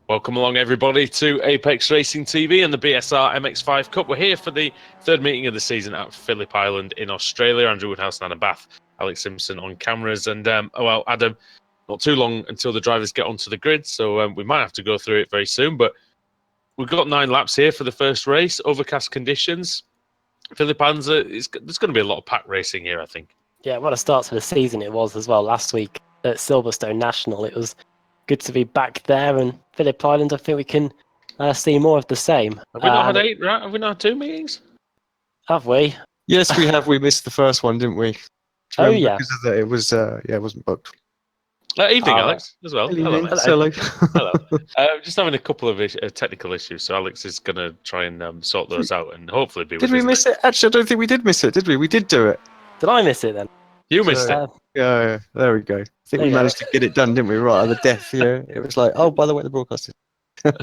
Welcome along, everybody, to Apex Racing TV and the BSR MX5 Cup. We're here for the third meeting of the season at Phillip Island in Australia. Andrew Woodhouse and Anna Bath, Alex Simpson on cameras. And, well, Adam, not too long until the drivers get onto the grid, so we might have to go through it very soon. But we've got 9 laps here for the first race, overcast conditions. Phillip Island, there's going to be a lot of pack racing here, I think. Yeah, what a start to the season it was as well. Last week at Silverstone National, it was good to be back there, and Phillip Island, I think we can see more of the same. Have we not had 8, right? Have we not had 2 meetings? Have we? Yes, we have. We missed the first one, didn't we? Oh, yeah. Because of that, it was, it wasn't booked. Evening, Alex, as well. Hello. Hello. Just having a couple of technical issues, so Alex is going to try and sort those out and hopefully be with us. Did we miss it? Actually, I don't think we did miss it, did we? We did do it. Did I miss it then? You missed it. Yeah, there we go. I think we managed to get it done, didn't we? Right at the death. Yeah, it was like, oh, by the way, the broadcast is. There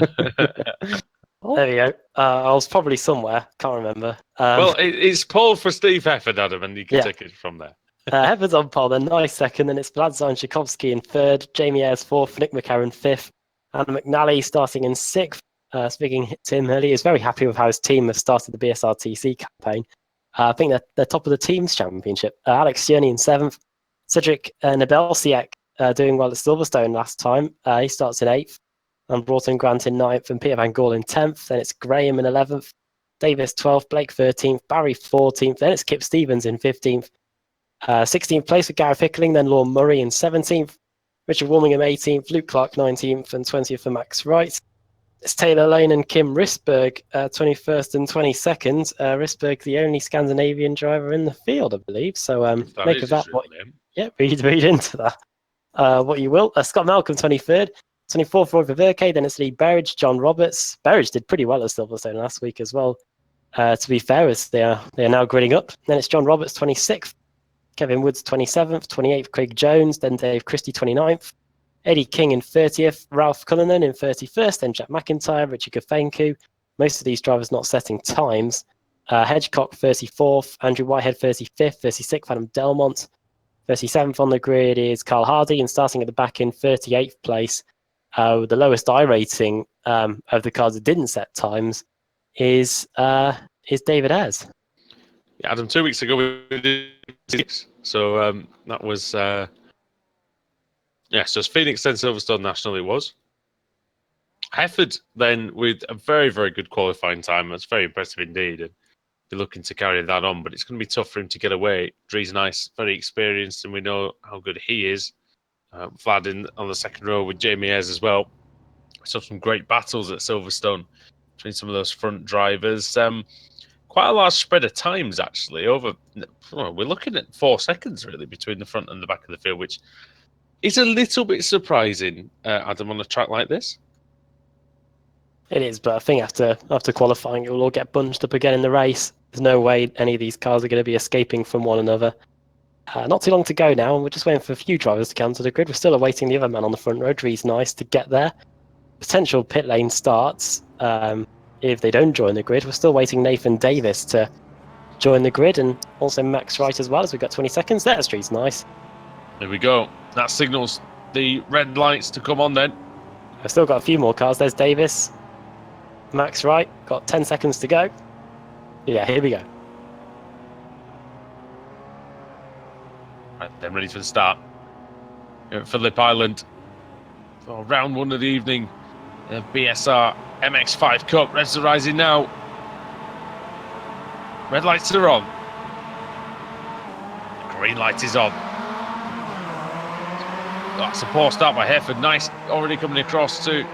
we go. I was probably somewhere. Can't remember. Well, it's Paul for Steve Hefford, Adam, and you can take it from there. Hefford's on pole, then nice second, then it's Vladzar and Tchaikovsky in third, Jamie Ayres fourth, Nick McCarron fifth, and McNally starting in sixth. Speaking to him earlier, he's very happy with how his team has started the BSRTC campaign. I think they're top of the team's championship. Alex Cierney in seventh, Cedric Nebelsiak doing well at Silverstone last time. He starts in eighth, and Broughton Grant in ninth, and Peter Van Gaal in 10th. Then it's Graham in 11th, Davis 12th, Blake 13th, Barry 14th. Then it's Kip Stevens in 15th. 16th place for Gareth Hickling, then Lorne Murray in 17th, Richard Warmingham 18th, Luke Clark 19th, and 20th for Max Wright. It's Taylor Lane and Kim Risberg 21st and 22nd. Risberg, the only Scandinavian driver in the field, I believe. So make of that what. Yeah, read into that what you will. Scott Malcolm 23rd, 24th Roy Verke. Then it's Lee Berridge, John Roberts. Berridge did pretty well at Silverstone last week as well. To be fair, as they are now gridding up. Then it's John Roberts 26th. Kevin Woods 27th, 28th Craig Jones, then Dave Christie 29th, Eddie King in 30th, Ralph Cullinan in 31st, then Jack McIntyre, Richard Kafenku. Most of these drivers not setting times. Hedgecock 34th, Andrew Whitehead 35th, 36th Adam Delmont, 37th on the grid is Carl Hardy, and starting at the back in 38th place, with the lowest iRating of the cars that didn't set times is David Ayres. Yeah, Adam, 2 weeks ago we did 6, so that was so it's Phoenix, then Silverstone National. It was Hefford then with a very, very good qualifying time. That's very impressive indeed, and be looking to carry that on. But it's going to be tough for him to get away. Dree's nice, very experienced, and we know how good he is. Vlad in on the second row with Jamie Ayres as well. We saw some great battles at Silverstone between some of those front drivers. Quite a large spread of times, actually. We're looking at 4 seconds, really, between the front and the back of the field, which is a little bit surprising, Adam, on a track like this. It is, but I think after qualifying, it will all get bunched up again in the race. There's no way any of these cars are going to be escaping from one another. Not too long to go now, and we're just waiting for a few drivers to come to the grid. We're still awaiting the other man on the front row. Dree's nice to get there. Potential pit lane starts. If they don't join the grid, we're still waiting Nathan Davis to join the grid, and also Max Wright as well, as we've got 20 seconds. There's Street's nice. There we go. That signals the red lights to come on then. I've still got a few more cars. There's Davis. Max Wright, got 10 seconds to go. Yeah, here we go. Right, then ready for the start. Here at Phillip Island. For round 1 of the evening. The BSR MX5 Cup. Reds are rising now. Red lights are on. The green light is on. That's a poor start by Hefford. Nice, already coming across to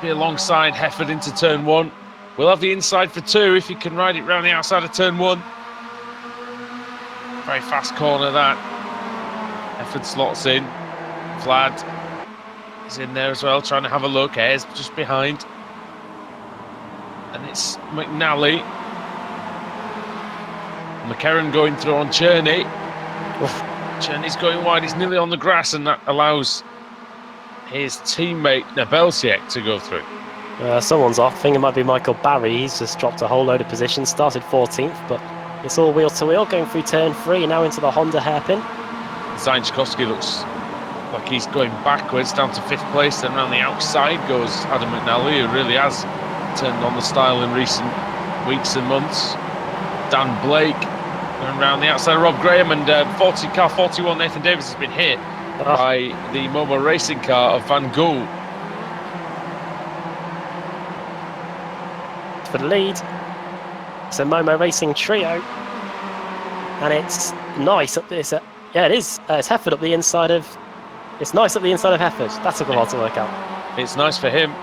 be alongside Hefford into turn 1. We'll have the inside for 2 if he can ride it round the outside of turn 1. Very fast corner that. Hefford slots in. Vlad is in there as well, trying to have a look. Ayres just behind. And it's McNally. McCarron going through on Cierney. Cierney's going wide. He's nearly on the grass, and that allows his teammate Nebelsiak to go through. Someone's off. I think it might be Michael Barry. He's just dropped a whole load of positions. Started 14th, but it's all wheel to wheel going through turn 3, now into the Honda hairpin. Tchaikovsky looks like he's going backwards down to 5th place. Then around the outside goes Adam McNally, who really has turned on the style in recent weeks and months. Dan Blake going around the outside of Rob Graham, and car 41 Nathan Davis has been hit by the Momo racing car of Van Gool. For the lead, it's a Momo Racing trio, and it's nice up this. Yeah, it is. It's Hefford up the inside of. It's nice up the inside of Hefford. That took a while to work out. It's nice for him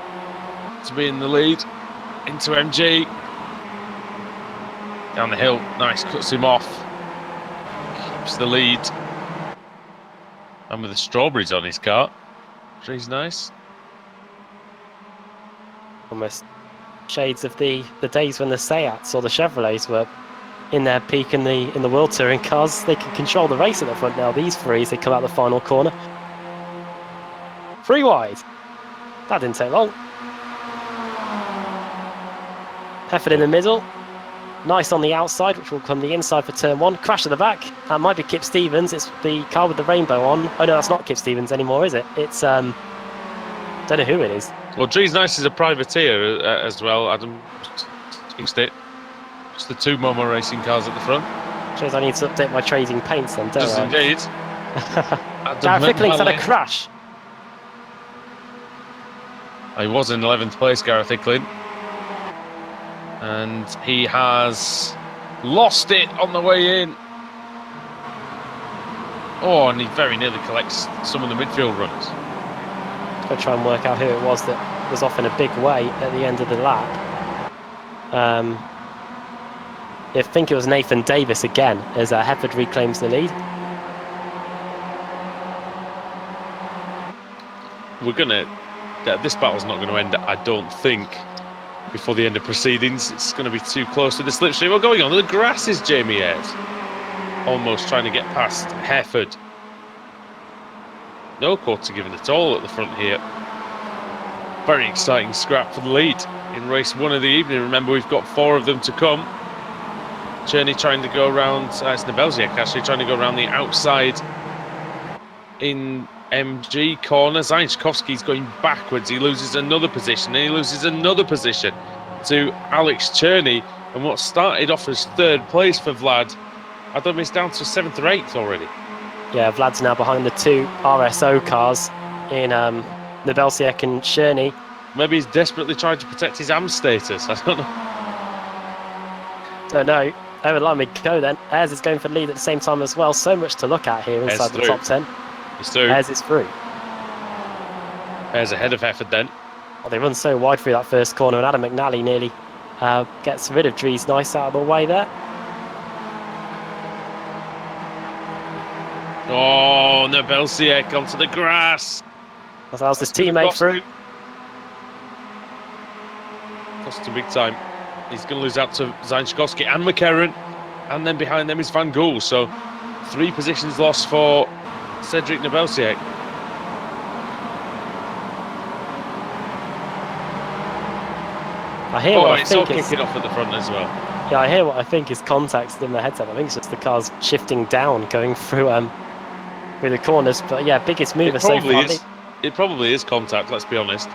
to be in the lead into MG. Down the hill, nice, cuts him off. Keeps the lead. And with the strawberries on his car, which is nice. Almost shades of the days when the Seats or the Chevrolets were in their peak in the World Touring cars. They can control the race at the front now. These three, as they come out the final corner. 3 wide. That didn't take long. Hefford in the middle. Nice on the outside, which will come the inside for turn 1. Crash at the back. That might be Kip Stevens. It's the car with the rainbow on. Oh no, that's not Kip Stevens anymore, is it? It's don't know who it is. Well, Drees Nice is a privateer as well. Adam fixed it. Just the 2 Momo racing cars at the front. Shows I need to update my trading paints then, don't Does I? indeed. Gareth Ickling's had a crash. He was in 11th place, Gareth Ickling. And he has lost it on the way in. Oh, and he very nearly collects some of the midfield runners. I'll try and work out who it was that was off in a big way at the end of the lap. I think it was Nathan Davis again, as Hefford reclaims the lead. This battle's not going to end, I don't think, before the end of proceedings. It's going to be too close to the slipstream. Well, going on the grass is Jamie Ayres, almost trying to get past Hefford. No quarter given at all at the front here. Very exciting scrap for the lead in race 1 of the evening. Remember, we've got 4 of them to come. Cherney trying to go around, it's Nebelziak actually trying to go around the outside in MG corner. Zajankovski's going backwards. He loses another position, and he loses another position to Alex Cherney. And what started off as 3rd place for Vlad, I don't know, it's down to 7th or 8th already. Yeah, Vlad's now behind the 2 RSO cars in Nebelziak and Cherney. Maybe he's desperately trying to protect his AM status. I don't know. Don't know. They would let me go then. Ayres is going for the lead at the same time as well. So much to look at here inside the top 10. He's through. Ayres is through. Ayres ahead of Hefford then. Oh, they run so wide through that first corner, and Adam McNally nearly gets rid of Drees Nice out of the way there. Oh, Nebelziak onto the grass. That was his teammate through. Cost him big time. He's going to lose out to Zajankovski and McCarron, and then behind them is Van Gool. So 3 positions lost for Cedric Nebelziak. I hear what I it's all think is kicking off at the front as well. Yeah, I hear what I think is context in the headset. I think it's just the cars shifting down, going through the corners. But yeah, biggest mover so far. It probably is contact, let's be honest.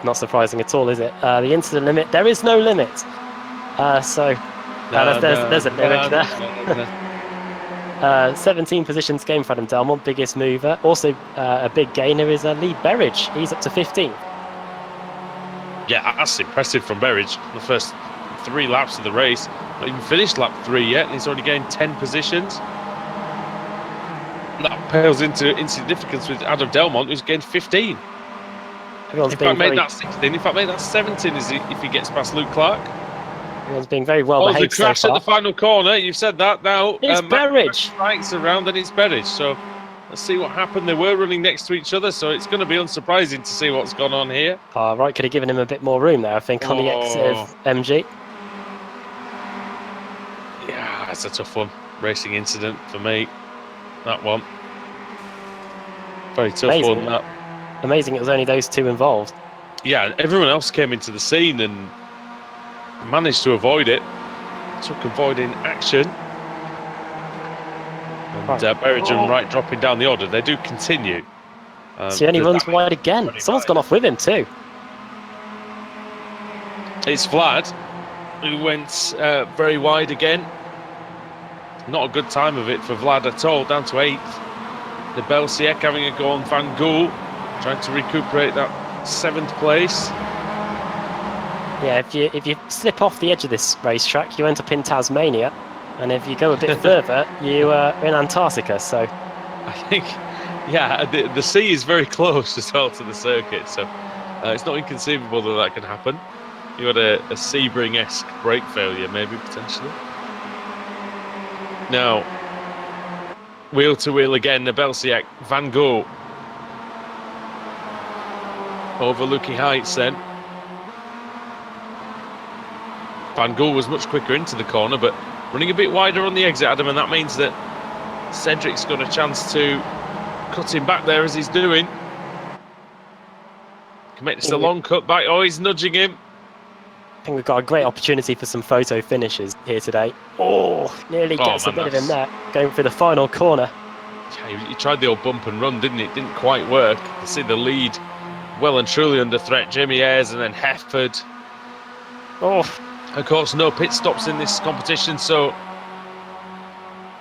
Not surprising at all, is it? The incident limit, there is no limit. There's a limit there. 17 positions gained for Adam Delmont, biggest mover. Also, a big gainer is Lee Berridge. He's up to 15. Yeah, that's impressive from Berridge. The first 3 laps of the race. Not even finished lap 3 yet, and he's already gained 10 positions. That pales into insignificance with Adam Delmont, who's gained 15. Everyone's in fact, made that 16. In fact, made that 17 if he gets past Luke Clark. Everyone's being very well behaved the crash so far. at the final corner. You've said that now. It's Berridge. Strikes around, and it's Berridge. So let's see what happened. They were running next to each other, so it's going to be unsurprising to see what's gone on here. Right, could have given him a bit more room there, I think, on the exit of MG. Yeah, that's a tough one. Racing incident for me. That one. Very tough one, that. Amazing it was only those 2 involved. Yeah, everyone else came into the scene and managed to avoid it. Took avoiding action. Berrigan Wright dropping down the order. They do continue. So he only runs wide again. Someone's gone off with him too. It's Vlad, who went very wide again. Not a good time of it for Vlad at all, down to 8th. The Belsiek having a go on Van Gool, trying to recuperate that 7th place. Yeah, if you slip off the edge of this racetrack, you end up in Tasmania, and if you go a bit further, you're in Antarctica. So I think, yeah, the sea is very close as well to the circuit, so it's not inconceivable that can happen. You had a Sebring-esque brake failure, maybe, potentially. Now, wheel to wheel again, the Belsiak, Van Gogh. Overlooking Heights then. Van Gogh was much quicker into the corner, but running a bit wider on the exit, Adam, and that means that Cedric's got a chance to cut him back there as he's doing. Commits a long cut back. Oh, he's nudging him. I think we've got a great opportunity for some photo finishes here today. Oh, nearly gets a bit of him there, going through the final corner. Yeah, he tried the old bump and run, didn't he? It didn't quite work. You see the lead well and truly under threat. Jamie Ayres and then Hefford. Oh, of course, no pit stops in this competition, so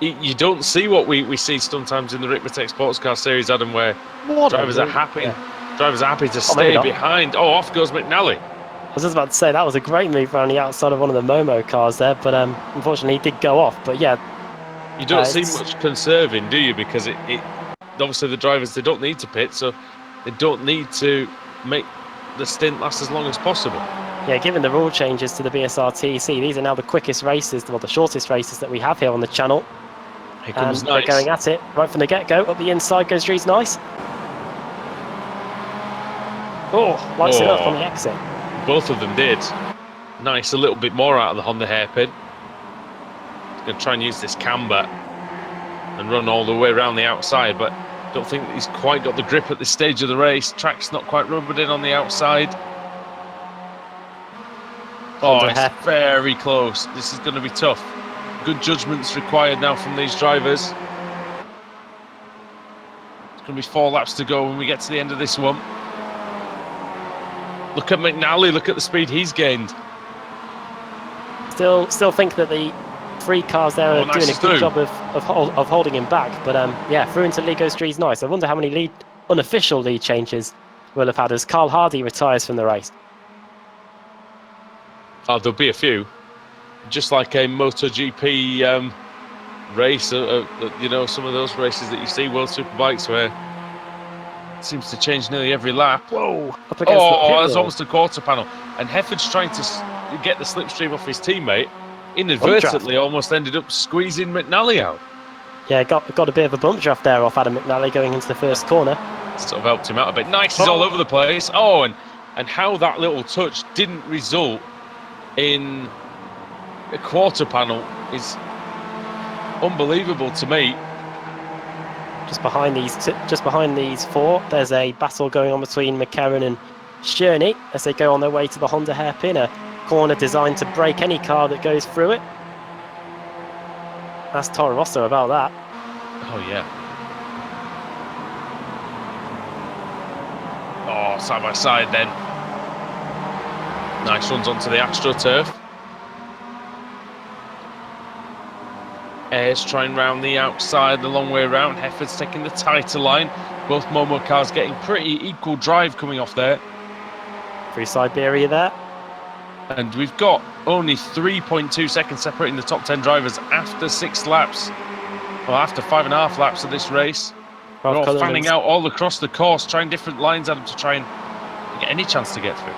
you don't see what we see sometimes in the Ricmatech Sports Car Series, Adam, where drivers are happy. Yeah. Drivers are happy to stay behind. Oh, off goes McNally. I was just about to say that was a great move around the outside of one of the Momo cars there, but unfortunately he did go off. But yeah, you don't see much conserving, do you? Because it obviously the drivers, they don't need to pit, so they don't need to make the stint last as long as possible. Yeah, given the rule changes to the BSR TC, these are now the quickest races, well, the shortest races that we have here on the channel. Here comes and Nice. They're going at it right from the get-go. Up the inside goes Dries Nice. Oh, lights it up on the exit. Both of them did. Nice, a little bit more out of the Honda hairpin. He's going to try and use this camber and run all the way around the outside, but don't think that he's quite got the grip at this stage of the race. Track's not quite rubbered in on the outside. Oh, it's very close. This is going to be tough. Good judgment's required now from these drivers. It's going to be 4 laps to go when we get to the end of this one. Look at McNally, look at the speed he's gained. Still think that the 3 cars there are doing a good job of holding him back. But yeah, through into lead goes Dries Nice. I wonder how many unofficial lead changes we'll have had as Carl Hardy retires from the race. Oh, there'll be a few. Just like a MotoGP race, you know, some of those races that you see, World Superbikes, where it seems to change nearly every lap. Whoa! There's almost a quarter panel. And Hefford's trying to get the slipstream off his teammate. Inadvertently almost ended up squeezing McNally out. Yeah, got a bit of a bump draft there off Adam McNally going into the first corner. Sort of helped him out a bit. Nice is all over the place. Oh, and how that little touch didn't result in a quarter panel is unbelievable to me. Just behind these 4, there's a battle going on between McCarron and Cherney as they go on their way to the Honda hairpin, a corner designed to break any car that goes through it. Ask Toro Rosso about that. Oh yeah. Oh, side by side then. Nice runs onto the AstroTurf. Ayres trying round the outside, the long way around. Hefford's taking the tighter line. Both Momo cars getting pretty equal drive coming off there. Through Siberia there. And we've got only 3.2 seconds separating the top 10 drivers after 6 laps. Well, after 5.5 laps of this race. They're all fanning out all across the course, trying different lines at him to try and get any chance to get through.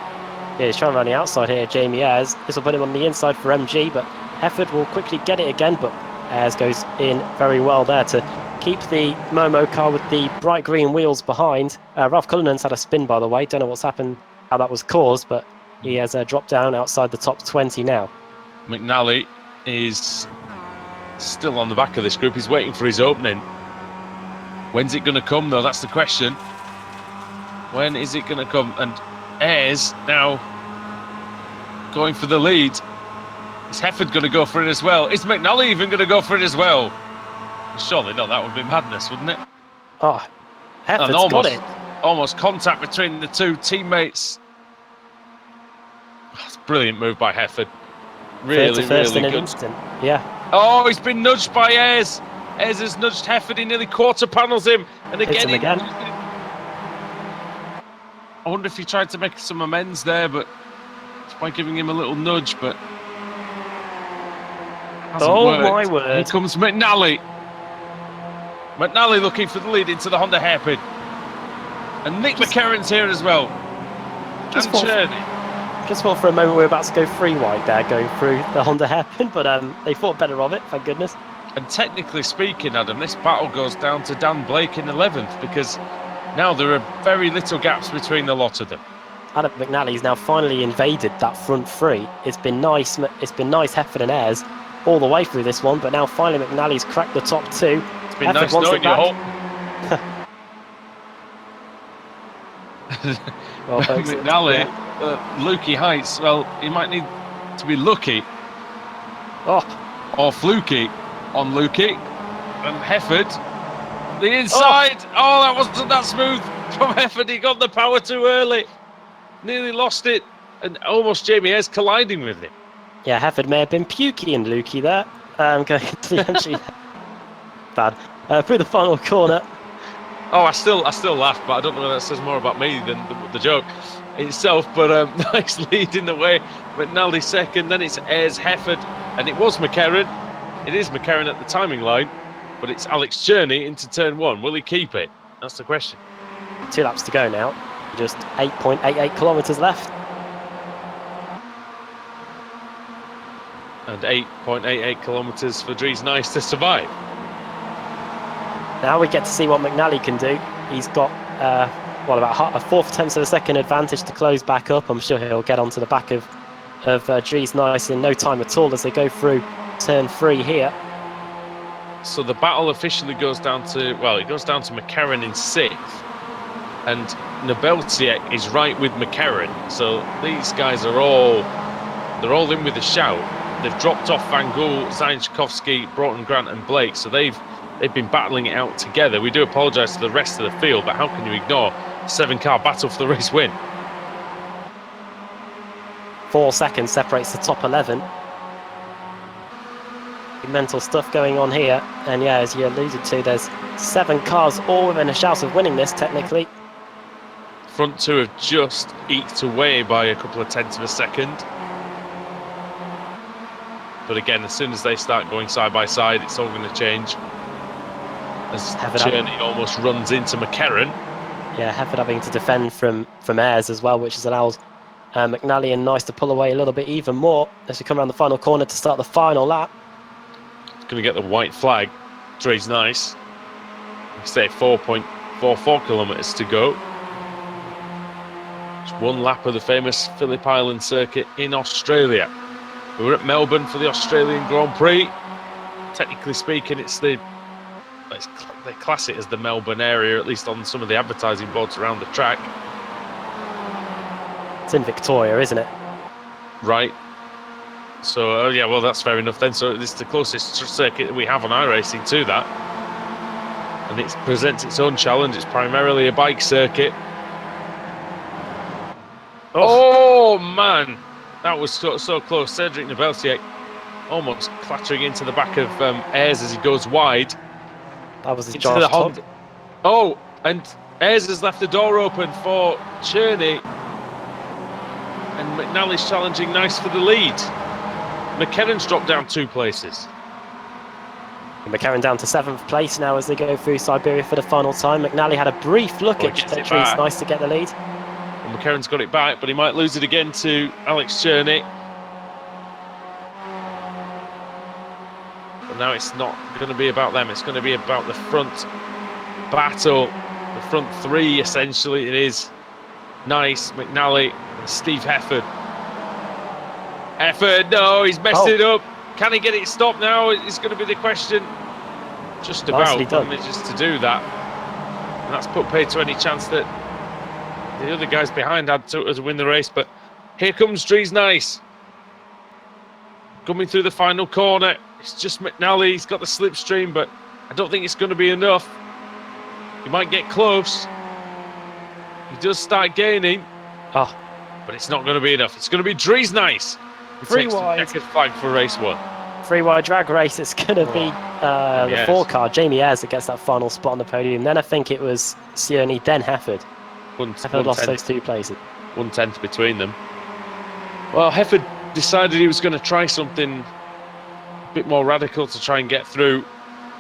Yeah, he's trying around the outside here, Jamie Ayres. This will put him on the inside for MG, but Hefford will quickly get it again, but Ayres goes in very well there to keep the Momo car with the bright green wheels behind. Ralph Cullinan's had a spin, by the way. Don't know what's happened, how that was caused, but he has dropped down outside the top 20 now. McNally is still on the back of this group. He's waiting for his opening. When's it going to come, though? That's the question. When is it going to come? And Ayres now going for the lead. Is Hefford going to go for it as well? Is McNally even going to go for it as well? Surely not. That would be madness, wouldn't it? Oh, Hefford's And got it. almost contact between the two teammates. That's a brilliant move by Hefford. Really, Third to first really in an good. instant. Yeah. Oh, he's been nudged by Ayres. Ayres has nudged Hefford. He nearly quarter panels him. And Hits again, him again. I wonder if he tried to make some amends there, but it's by giving him a little nudge, but hasn't Oh worked. my Here word. comes McNally. McNally looking for the lead into the Honda hairpin. And Nick McCarron's here as well. Just And thought- Cherney. Just thought for a moment we were about to go 3 wide there, going through the Honda hairpin, but they thought better of it, thank goodness. And technically speaking, Adam, this battle goes down to Dan Blake in 11th because now there are very little gaps between the lot of them. Adam McNally's now finally invaded that front 3. It's been nice, Hefford and Ayres all the way through this one, but now finally McNally's cracked the top 2. It's been Hefford nice wants knowing it you, back. Hope. Well, folks, McNally, Lukey Heights, well, he might need to be lucky Oh, or fluky on Lukey. And Hefford, the inside. Oh, that wasn't that smooth from Hefford. He got the power too early. Nearly lost it. And almost Jamie Ayres colliding with him. yeah, Hefford may have been pukey and Lukey there. Going to the entry. Bad. Through the final corner. Oh, I still laugh, but I don't know whether that says more about me than the joke itself. But nice lead in the way. McNally second, then it's Ayres, Hefford, and it was McCarron. It is McCarron at the timing line, but it's Alex Cherney into turn 1. Will he keep it? That's the question. 2 laps to go now. Just 8.88 kilometres left. And 8.88 kilometres for Dries Nice to survive. Now we get to see what McNally can do. He's got, about a 4/10 of a second advantage to close back up. I'm sure he'll get onto the back of Dries Nice in no time at all as they go through turn 3 here. So the battle officially goes down to, it goes down to McCarron in 6th. And Nebeltsiek is right with McCarron. So these guys they're all in with a shout. They've dropped off Van Gool, Zainchkovsky, Broughton Grant and Blake. So they've been battling it out together. We do apologise to the rest of the field, but how can you ignore a 7-car battle for the race win? 4 seconds separates the top 11. Mental stuff going on here, and yeah, as you alluded to, there's 7 cars all within a shout of winning this technically. Front 2 have just eked away by a couple of tenths of a second. But again, as soon as they start going side by side, it's all going to change. As Cherney almost runs into McCarron. Yeah, Hefford having to defend from Ayres as well, which allows McNally and Nice to pull away a little bit even more as we come around the final corner to start the final lap. Going to get the white flag. Dries Nice. Say 4.44 kilometres to go. Just 1 lap of the famous Phillip Island circuit in Australia. We were at Melbourne for the Australian Grand Prix. Technically speaking, they class it as the Melbourne area, at least on some of the advertising boards around the track. It's in Victoria, isn't it? Right. So, yeah, well, that's fair enough then. So this is the closest circuit that we have on iRacing to that. And it presents its own challenge. It's primarily a bike circuit. Oh man! That was so close. Cedric Nebeltsiek almost clattering into the back of Ayres as he goes wide. That was his Into the Honda. Oh, and Ayres has left the door open for Cherney. And McNally's challenging Nice for the lead. McCarron's dropped down 2 places. McCarron down to 7th place now as they go through Siberia for the final time. McNally had a brief look at Dries Nice to get the lead. And McCarron's got it back, but he might lose it again to Alex Cherney. But now it's not going to be about them. It's going to be about the front battle. The front 3, essentially. It is Nice, McNally, and Steve Hefford. Hefford, no, he's messed it up. Can he get it stopped now? It's going to be the question. Just about manages to do that. And that's put paid to any chance that the other guys behind had to win the race. But here comes Dries Nice. Coming through the final corner. It's just McNally. He's got the slipstream, but I don't think it's going to be enough. He might get close. He does start gaining. Oh, but it's not going to be enough. It's going to be Dries Nice who Three takes the wide. checkered flag for race 1. 3-wide drag race. It's going to be the Yes. 4 car, Jamie Ayres, that gets that final spot on the podium. Then I think it was Sione, then Hefford. Hefford lost those 2 places. 1/10 between them. Well, Hefford decided he was going to try something a bit more radical to try and get through.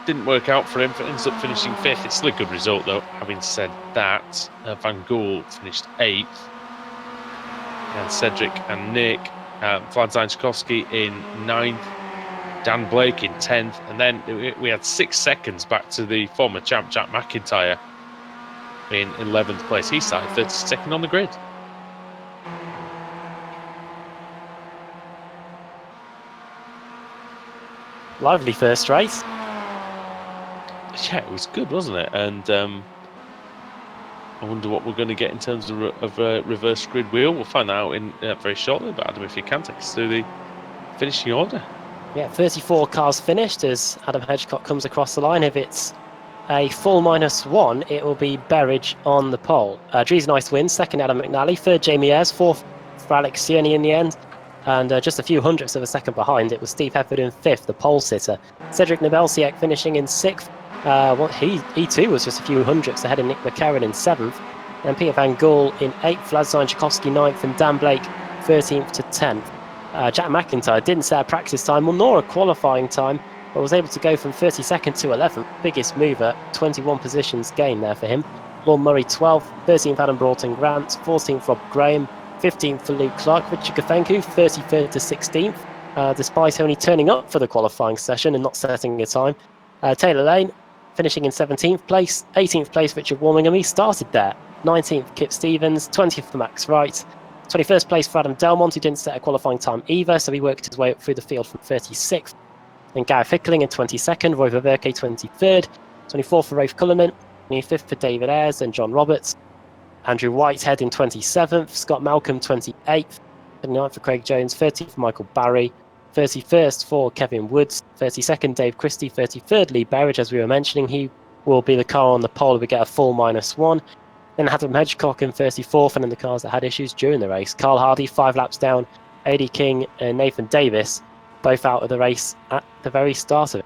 Didn't work out for him. Ends up finishing 5th. It's still a good result, though. Having said that, Van Gool finished 8th. And Cedric and Nick, Vlad in 9th. Dan Blake in 10th. And then we had 6 seconds back to the former champ, Jack McIntyre, in 11th place. He started 32nd on the grid. Lively first race. Yeah, it was good, wasn't it? And I wonder what we're going to get in terms of reverse grid wheel. We'll find out in very shortly. But Adam, if you can take us through the finishing order. Yeah, 34 cars finished as Adam Hedgecock comes across the line. If it's a full -1, it will be Berridge on the pole. Dries Nice wins, 2nd Adam McNally, 3rd Jamie Ayres, 4th for Alex Sione in the end. And just a few hundredths of a second behind, it was Steve Hefford in 5th, the pole sitter. Cedric Nobelsiak finishing in 6th. He too was just a few hundredths ahead of Nick McCarron in 7th. And Peter Van Gool in 8th, Vlad Tchaikovsky 9th, and Dan Blake 13th to 10th. Jack McIntyre didn't set a practice time nor a qualifying time, but was able to go from 32nd to 11th. Biggest mover, 21 positions gained there for him. Vaughan Murray 12th, 13th Adam Broughton Grant, 14th Rob Graham, 15th for Luke Clark, Richard Gafenku 33rd to 16th, despite only turning up for the qualifying session and not setting a time. Taylor Lane finishing in 17th place, 18th place Richard Warmingham, he started there. 19th Kip Stevens, 20th for Max Wright, 21st place for Adam Delmont, who didn't set a qualifying time either, so he worked his way up through the field from 36th. And Gareth Hickling in 22nd, Roy Ververke 23rd, 24th for Rafe Cullinan, 25th for David Ayres and John Roberts, Andrew Whitehead in 27th, Scott Malcolm 28th, 29th for Craig Jones, 30th for Michael Barry, 31st for Kevin Woods, 32nd Dave Christie, 33rd Lee Berridge, as we were mentioning. He will be the car on the pole if we get a full -1. Then Adam Hedgecock in 34th, and in the cars that had issues during the race. Carl Hardy, 5 laps down. A.D. King and Nathan Davis, both out of the race at the very start of it.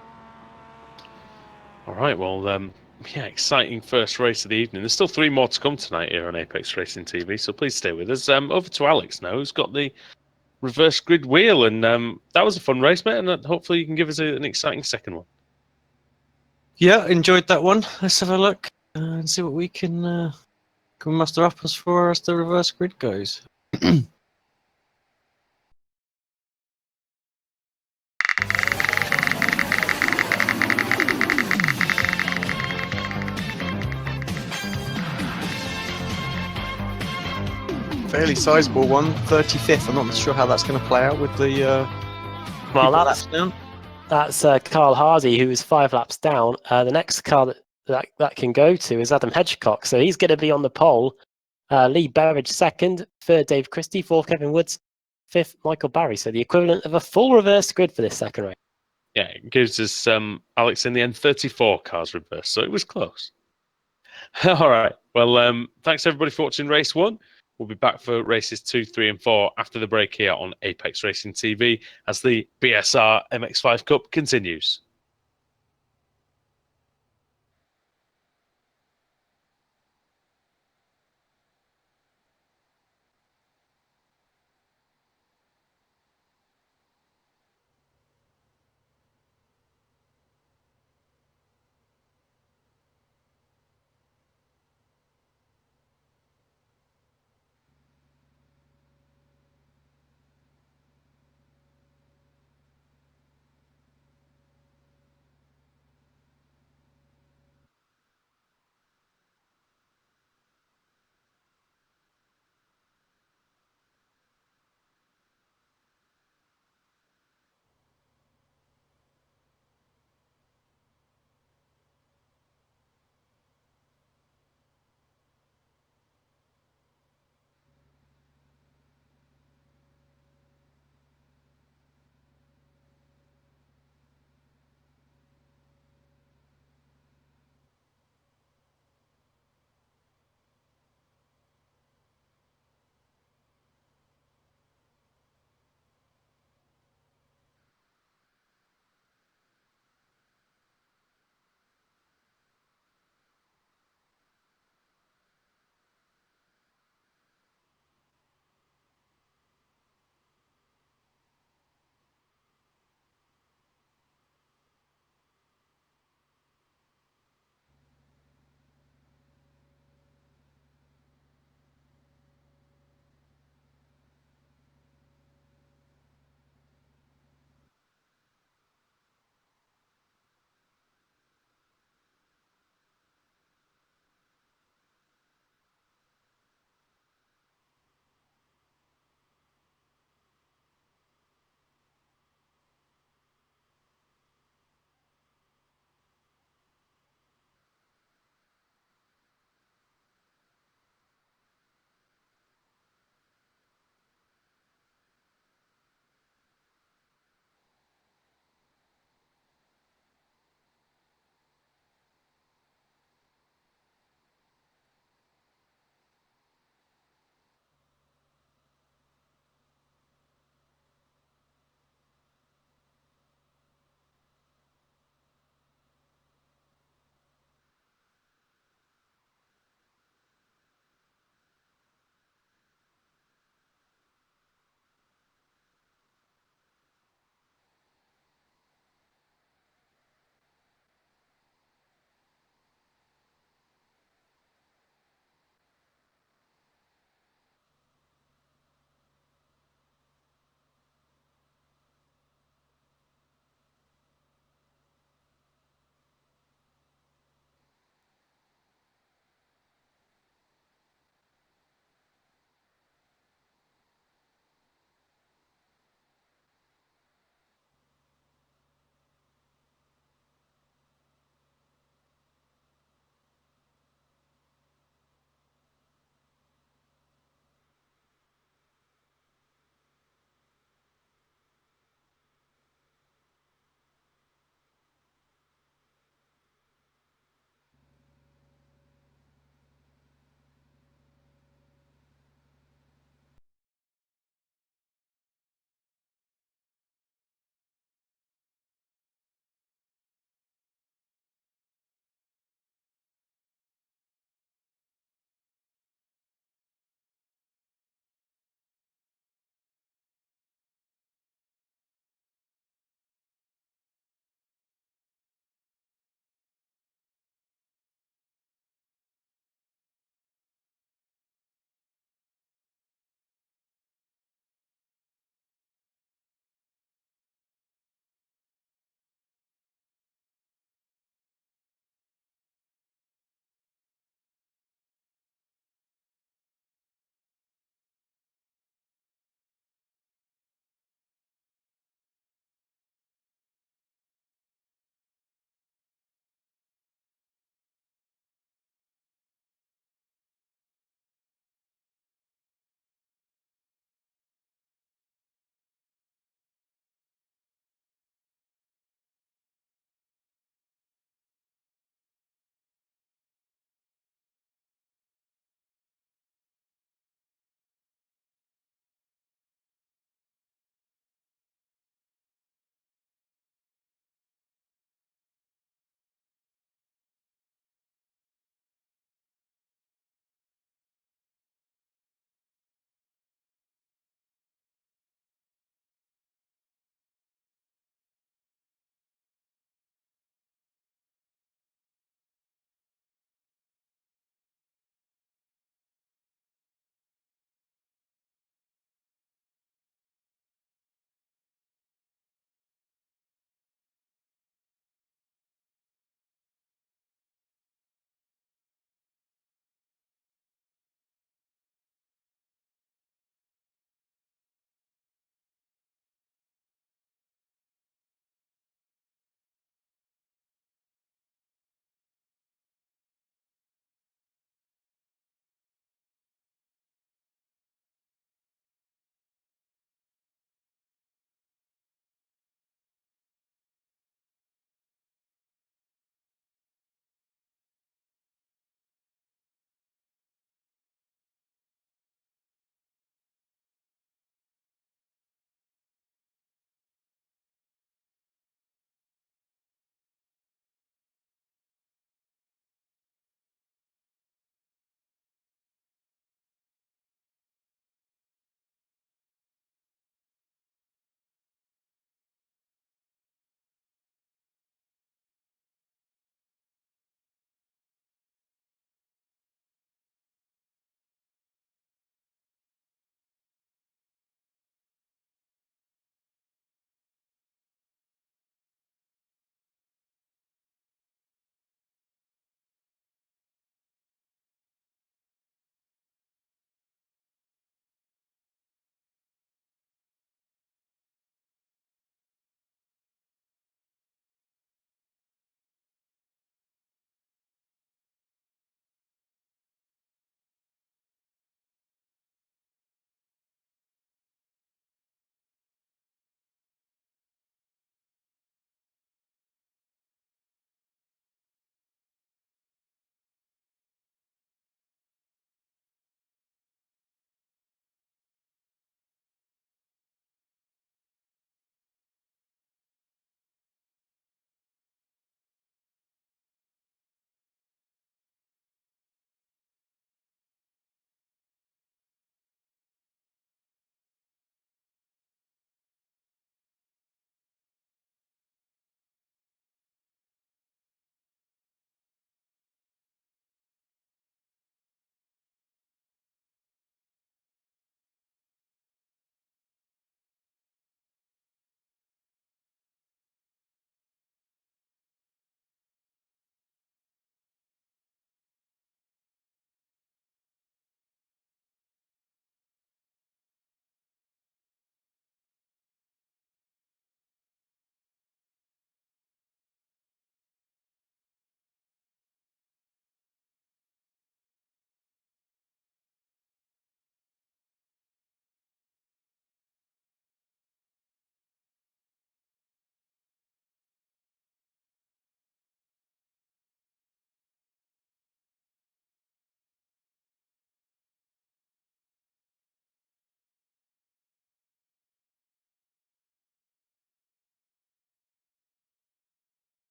All right, well, yeah, exciting first race of the evening. There's still 3 more to come tonight here on Apex Racing TV, so please stay with us. Over to Alex now, who's got the reverse grid wheel, and that was a fun race, mate, and hopefully you can give us an exciting second one. Yeah, enjoyed that one. Let's have a look and see what we can muster up as far as the reverse grid goes. Fairly sizable one, 35th. I'm not sure how that's going to play out with the Well, laps down. that's Carl Hardy, who is 5 laps down. The next car that can go to is Adam Hedgecock, so he's going to be on the pole. Lee Berridge 2nd, 3rd Dave Christie, 4th Kevin Woods, 5th Michael Barry. So the equivalent of a full reverse grid for this second race. Yeah, it gives us, Alex, in the end, 34 cars reversed, so it was close. All right, well, thanks everybody for watching race 1. We'll be back for races 2, 3, and 4 after the break here on Apex Racing TV as the BSR MX5 Cup continues.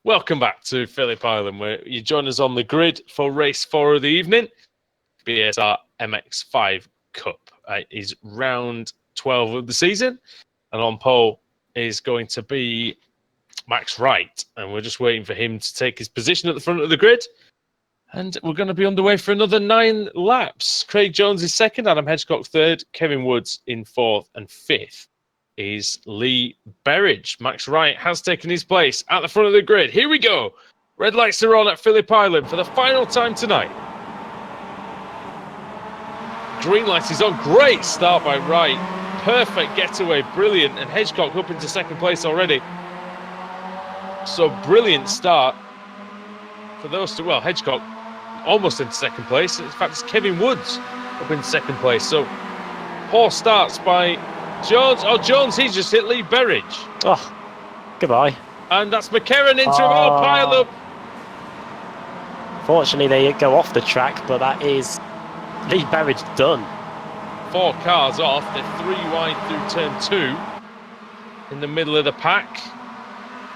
Welcome back to Phillip Island, where you join us on the grid for race 4 of the evening. BSR MX5 Cup is round 12 of the season, and on pole is going to be Max Wright, and we're just waiting for him to take his position at the front of the grid, and we're going to be underway for another 9 laps. Craig Jones is second, Adam Hedgecock third, Kevin Woods in fourth, and fifth is Lee Berridge. Max Wright has taken his place at the front of the grid. Here we go. Red lights are on at Phillip Island for the final time tonight. Green light is on. Great start by Wright. Perfect getaway. Brilliant. And Hedgecock up into second place already. So brilliant start for those two. Well, Hedgecock almost into second place. In fact, it's Kevin Woods up in second place. So poor starts by Jones. Oh, Jones, he's just hit Lee Berridge. Oh, goodbye. And that's McKerran into him. Oh, pile up. Fortunately, they go off the track, but that is Lee Berridge done. 4 cars off. They're 3 wide through turn 2 in the middle of the pack.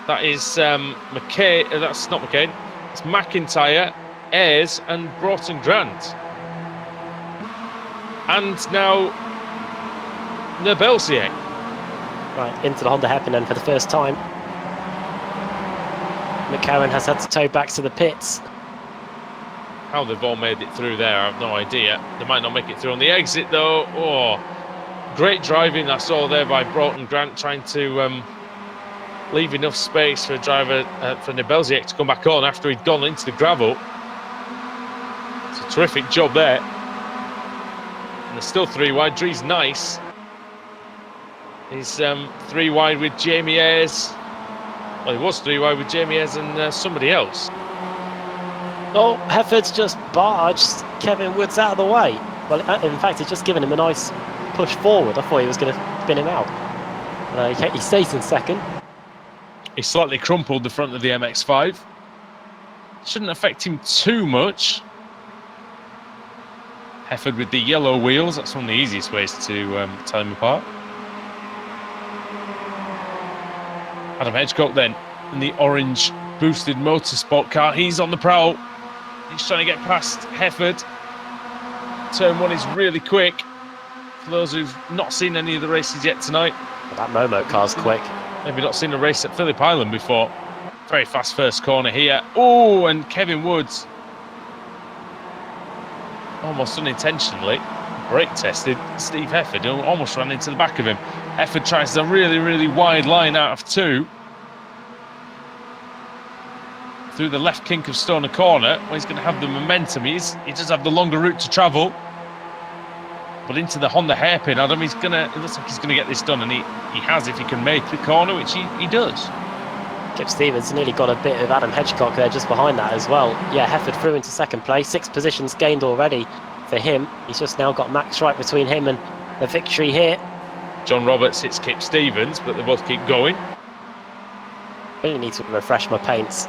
That is McKay. That's not McCain. It's McIntyre, Ayres, and Broughton Grant. And now Nebelsier. Right, into the Honda hairpin then for the first time. McCarran has had to tow back to the pits. How they've all made it through there, I have no idea. They might not make it through on the exit though. Oh, great driving I saw there by Broughton Grant, trying to leave enough space for a driver, for Nebelsier to come back on after he'd gone into the gravel. It's a terrific job there. And they're still 3 wide. Dree's nice. He's 3 wide with Jamie Ayres. Well, he was 3 wide with Jamie Ayres and somebody else. Oh, Hefford's just barged Kevin Woods out of the way. Well, in fact, he's just given him a nice push forward. I thought he was going to spin him out. He stays in second. He slightly crumpled the front of the MX5. Shouldn't affect him too much. Hefford with the yellow wheels. That's one of the easiest ways to tell him apart. Adam Hedgecock then in the orange boosted motorsport car. He's on the prowl. He's trying to get past Hefford. Turn 1 is really quick. For those who've not seen any of the races yet tonight. Well, that Momo car's quick. Maybe not seen a race at Phillip Island before. Very fast first corner here. Oh, and Kevin Woods, almost unintentionally, brake tested Steve Hefford, who almost ran into the back of him. Hefford tries a really, really wide line out of 2. Through the left kink of Stoner Corner, where he's going to have the momentum. He does have the longer route to travel. But into the Honda hairpin, Adam, it looks like he's going to get this done, and he has if he can make the corner, which he does. Kip Stevens nearly got a bit of Adam Hedgecock there just behind that as well. Yeah, Hefford through into second place. 6 positions gained already for him. He's just now got Max right between him and the victory here. John Roberts hits Kip Stevens, but they both keep going. Really need to refresh my paints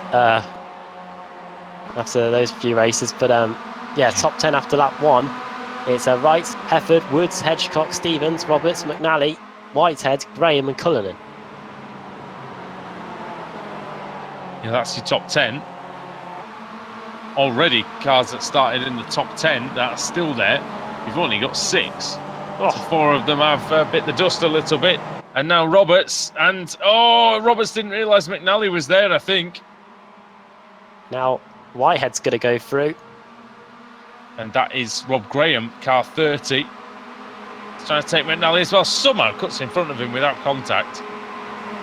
after those few races. But yeah, top 10 after lap 1. It's Wright, Hefford, Woods, Hedgecock, Stevens, Roberts, McNally, Whitehead, Graham and Cullinan. Yeah, that's your top 10. Already, cars that started in the top 10 that are still there. You've only got 6. Oh. So 4 of them have bit the dust a little bit. And now Roberts. And, Roberts didn't realise McNally was there, I think. Now, Whitehead's going to go through. And that is Rob Graham, car 30. He's trying to take McNally as well. Somehow cuts in front of him without contact.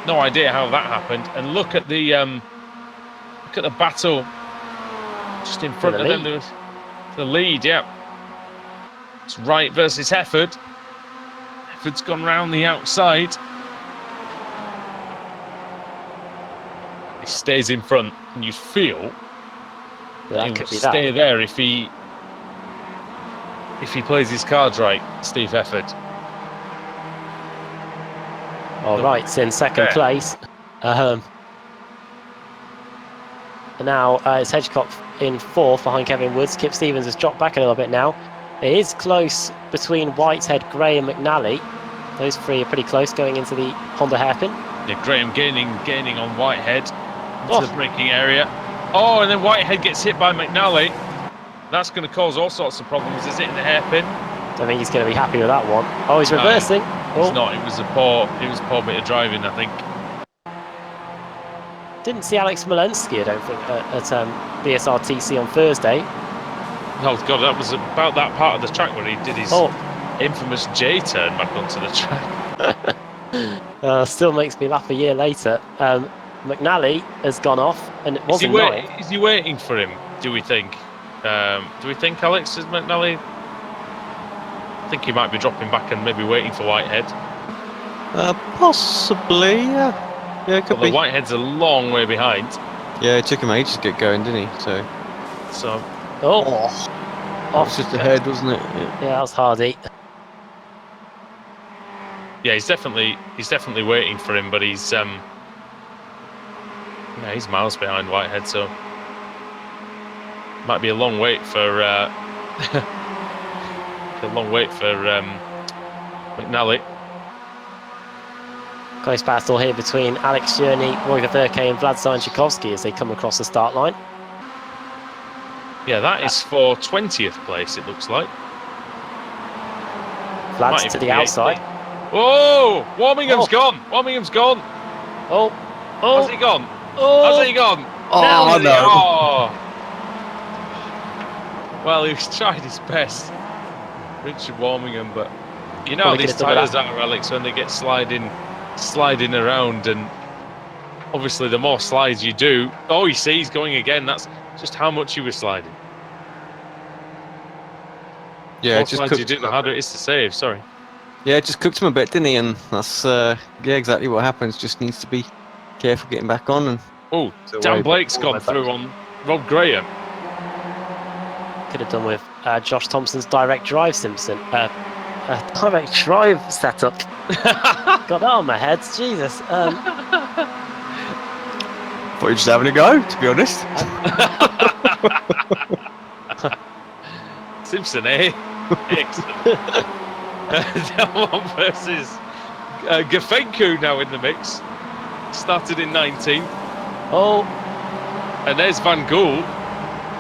No idea how that happened. And look at the battle just in front of them. There was the lead, yeah. It's Wright versus Hefford. Hefford's gone round the outside. He stays in front, and you feel that he will stay there if he plays his cards right, Steve Hefford. All right, it's in second place. And now it's Hedgecock in 4th behind Kevin Woods. Kip Stevens has dropped back a little bit now. It is close between Whitehead, Gray and McNally. Those 3 are pretty close going into the Honda hairpin. Yeah, Graham gaining on Whitehead into the braking area. Oh, and then Whitehead gets hit by McNally. That's going to cause all sorts of problems. Is it in the hairpin? Don't think he's going to be happy with that one. Oh, he's reversing. He's not. It was a poor bit of driving, I think. Didn't see Alex Smolensky, I don't think, at BSR TC on Thursday. Oh God, that was about that part of the track where he did his infamous J turn back onto the track. Still makes me laugh a year later. McNally has gone off, and it wasn't Is he waiting for him? Do we think? Alex is McNally? I think he might be dropping back and maybe waiting for Whitehead. Possibly, yeah. Yeah, it could be. Whitehead's a long way behind. Yeah, it took him ages to get going, didn't he? So. Off just ahead, wasn't it? Yeah, that was Hardy. Yeah, he's definitely waiting for him, but he's miles behind Whitehead, so might be a long wait for McNally. Close battle here between Alex Journey, Roy Verke and Vlad Zajančikovski as they come across the start line. Yeah, that is for 20th place, it looks like. Vlad's to the outside. Whoa! Warmingham's gone! Warmingham's gone! Has he gone? Has he gone? Oh, no. Oh. Well, he's tried his best, Richard Warmingham, but you know how these tyres are, Alex, when they get sliding around, and obviously the more slides you do, you see he's going again. That's just how much he was sliding. Yeah, just you do, the harder it is to save. Sorry. Yeah, it just cooked him a bit, didn't he? And that's exactly what happens. Just needs to be careful getting back on. And Dan Blake's gone through on Rob Graham. Could have done with Josh Thompson's direct drive Simpson. Direct drive setup. Got that on my head. Jesus. Thought you were just having a go, to be honest. Simpson, eh? Excellent. Delmont versus Gafenku now in the mix. Started in 19th. And there's Van Gool.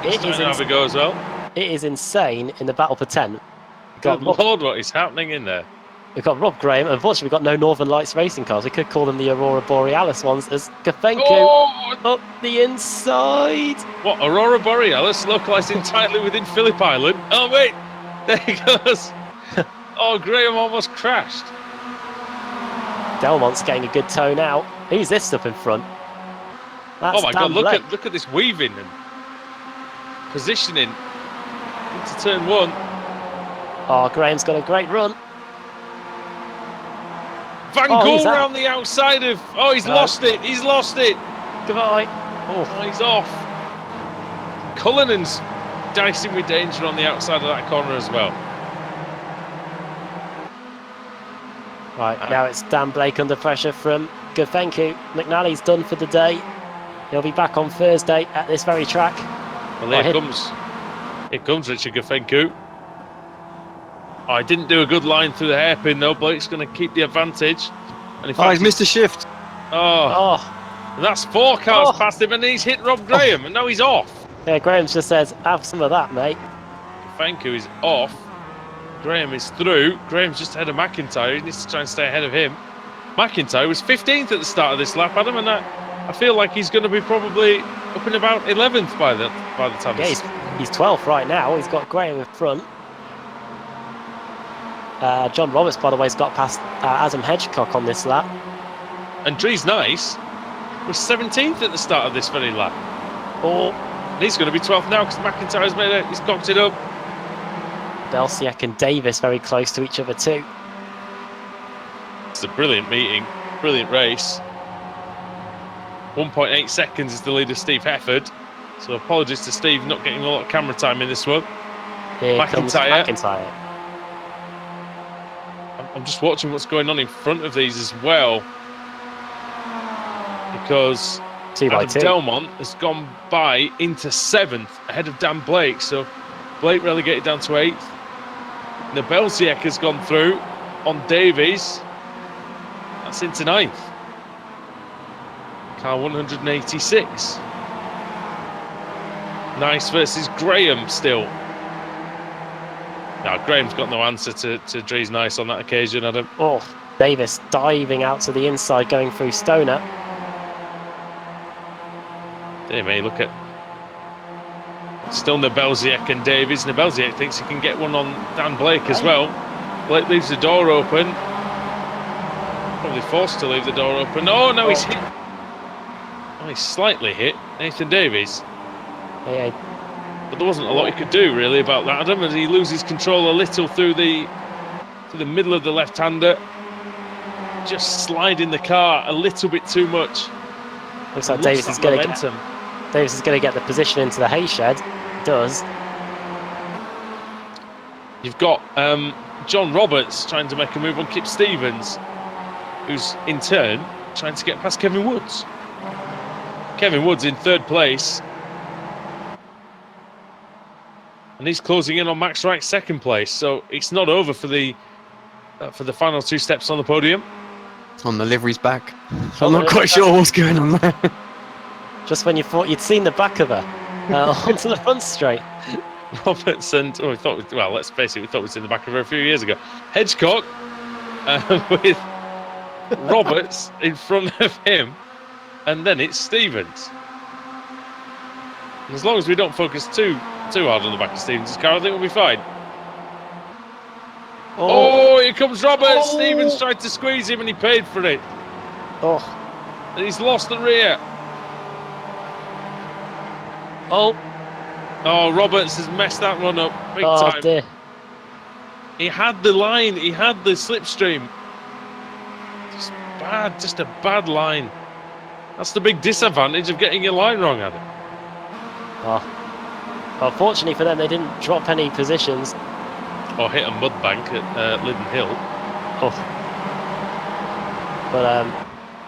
It is have a go as well. It is insane in the battle for 10. Good Lord, what is happening in there? We've got Rob Graham. Unfortunately, we've got no Northern Lights racing cars. We could call them the Aurora Borealis ones as Gafenku up the inside. What, Aurora Borealis localised entirely within Phillip Island? Oh, wait. There he goes. Graham almost crashed. Delmont's getting a good toe now. Who's this up in front? That's my God, look at this weaving and positioning into turn 1. Graham's got a great run. Van Gool round the outside of... he's lost it. He's lost it. Goodbye. He's off. Cullinan's dicing with danger on the outside of that corner as well. Right, now it's Dan Blake under pressure from Gafenku. McNally's done for the day. He'll be back on Thursday at this very track. Well, here comes Richard Gafenku. Oh, I didn't do a good line through the hairpin though. Blake's going to keep the advantage. And in Oh, fact, he's missed a shift. Oh, Oh, and that's 4 cars Oh. past him, and he's hit Rob Graham, and now he's off. yeah, Graham's just says, have some of that, mate. Fanku is off. Graham is through. Graham's just ahead of McIntyre. He needs to try and stay ahead of him. McIntyre was 15th at the start of this lap, Adam, and I feel like he's going to be probably up in about 11th by the time. Yeah, he's 12th right now. He's got Graham in front. John Roberts, by the way, has got past Adam Hedgecock on this lap. And Dries Nice was 17th at the start of this very lap. Oh, And he's going to be 12th now because McIntyre's made it. He's cocked it up. Belsiak and Davis very close to each other too. It's a brilliant meeting, brilliant race. 1.8 seconds is the lead of Steve Hefford. So apologies to Steve not getting a lot of camera time in this one. Here comes McIntyre. McIntyre. I'm just watching what's going on in front of these as well. Because 2 by 2. Delmont has gone by into 7th ahead of Dan Blake. So Blake relegated down to 8th. Nebelsiak has gone through on Davies. That's into 9th. Car 186. Nice versus Graham still. No, Graham's got no answer to Dries Nice on that occasion, Adam. Oh, Davis diving out to the inside, going through Stoner. There may look at still Nebelsiak and Davies. Nebelsiak thinks he can get one on Dan Blake as well. Blake leaves the door open. Probably forced to leave the door open. Oh no, he's hit. Oh, he's slightly hit Nathan Davies. Yeah, But there wasn't a lot he could do really about that, Adam, as he loses control a little through the middle of the left-hander. Just sliding the car a little bit too much. looks like Davis is going to get the position into the hay shed. Does. You've got John Roberts trying to make a move on Kip Stevens, who's in turn trying to get past Kevin Woods. Kevin Woods in 3rd place. And he's closing in on Max Wright's 2nd place. So it's not over for the final 2 steps on the podium. On the livery's back. I'm not quite sure what's going on there. Just when you thought you'd seen the back of her onto the front straight. Roberts and let's face it, we thought it was in the back of her a few years ago. Hedgecock with Roberts in front of him, and then it's Stevens. And as long as we don't focus too hard on the back of Stevens' car, I think we'll be fine. Oh, here comes Roberts. Oh. Stevens tried to squeeze him and he paid for it. Oh, And he's lost the rear. oh, Roberts has messed that one up big oh time. dear. He had the line, he had the slipstream. Just a bad line. That's the big disadvantage of getting your line wrong, Adam. Oh. Well, fortunately for them, they didn't drop any positions. Or hit a mud bank at Liddon Hill. Oh. But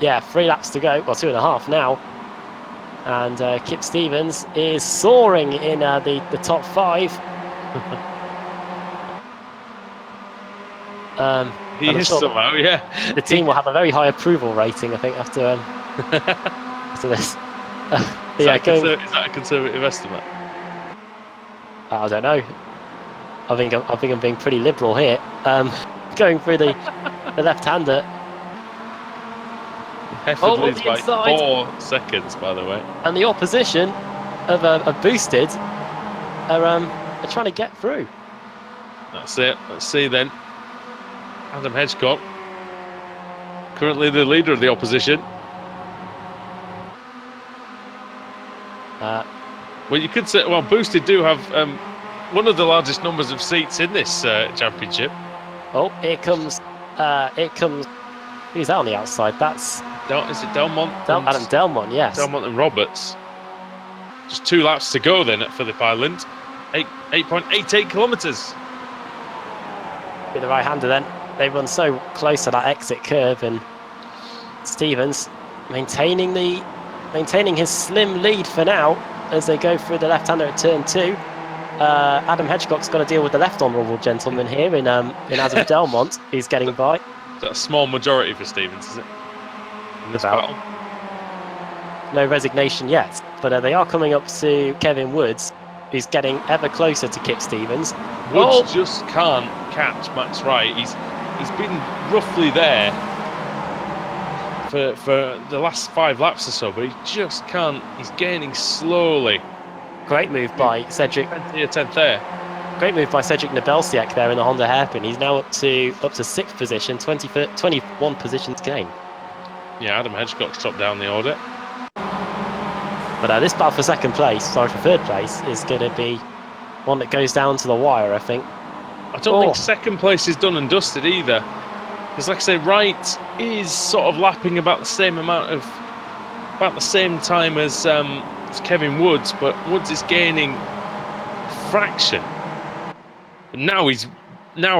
yeah, 3 laps to go. Well, 2.5 now. And Kip Stevens is soaring in the top 5. He is somehow, yeah. The team will have a very high approval rating, I think, after after this. Is that a conservative estimate? I don't know. I think I'm being pretty liberal here. Going through the left-hander. Hefford leads the by inside. 4 seconds, by the way. And the opposition of Boosted are trying to get through. That's it. Let's see then. Adam Hedgecock, currently the leader of the opposition. Well, you could say, Boosted do have one of the largest numbers of seats in this championship. Oh, here comes. Who's that on the outside? That's Is it Delmont? Adam Delmont, yes. Delmont and Roberts. Just 2 laps to go then at Phillip Island. 8.88 kilometres. Be the right-hander then. They run so close to that exit curve, and Stevens maintaining his slim lead for now as they go through the left-hander at turn 2. Adam Hedgecock's got to deal with the left honourable gentleman here in Adam Delmont, who's getting by. Is that a small majority for Stevens, is it? In this About. battle? No resignation yet, but they are coming up to Kevin Woods, who's getting ever closer to Kip Stevens. Woods just can't catch Max Wright. He's been roughly there for the last 5 laps or so, but he just can't. He's gaining slowly. Great move by Cedric. 10th there. Great move by Cedric Nebelsiak there in the Honda hairpin. He's now up to 6th position, 21 positions gain. Yeah, Adam Hedgecock's dropped down the order. But this battle for second place, sorry, for third place, is going to be one that goes down to the wire, I think. I don't think second place is done and dusted either. Because like I say, Wright is sort of lapping about the same time as Kevin Woods, but Woods is gaining a fraction. And now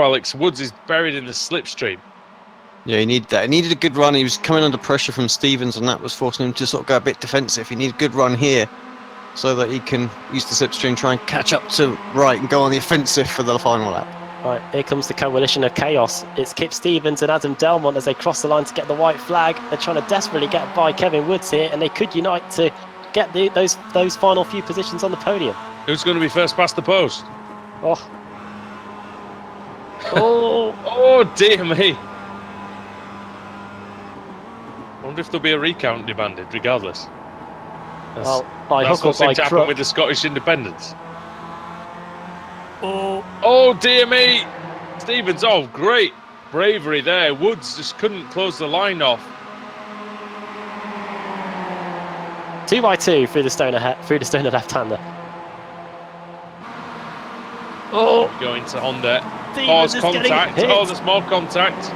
Alex Woods is buried in the slipstream. Yeah, he needed that. He needed a good run. He was coming under pressure from Stevens, and that was forcing him to sort of go a bit defensive. He needed a good run here so that he can use the slipstream, try and catch up to Wright and go on the offensive for the final lap. Right, here comes the coalition of chaos. It's Kip Stevens and Adam Delmont as they cross the line to get the white flag. They're trying to desperately get by Kevin Woods here, and they could unite to get those final few positions on the podium. Who's going to be first past the post? Oh. Oh dear me. I wonder if there'll be a recount demanded, regardless. Well, by that's hook or by to happen crook. with the Scottish independents. Oh dear me! Stevens, great bravery there. Woods just couldn't close the line off. 2x2 through the Stoner left-hander. Going to Honda. Stevens is contact. getting hit. There's more contact.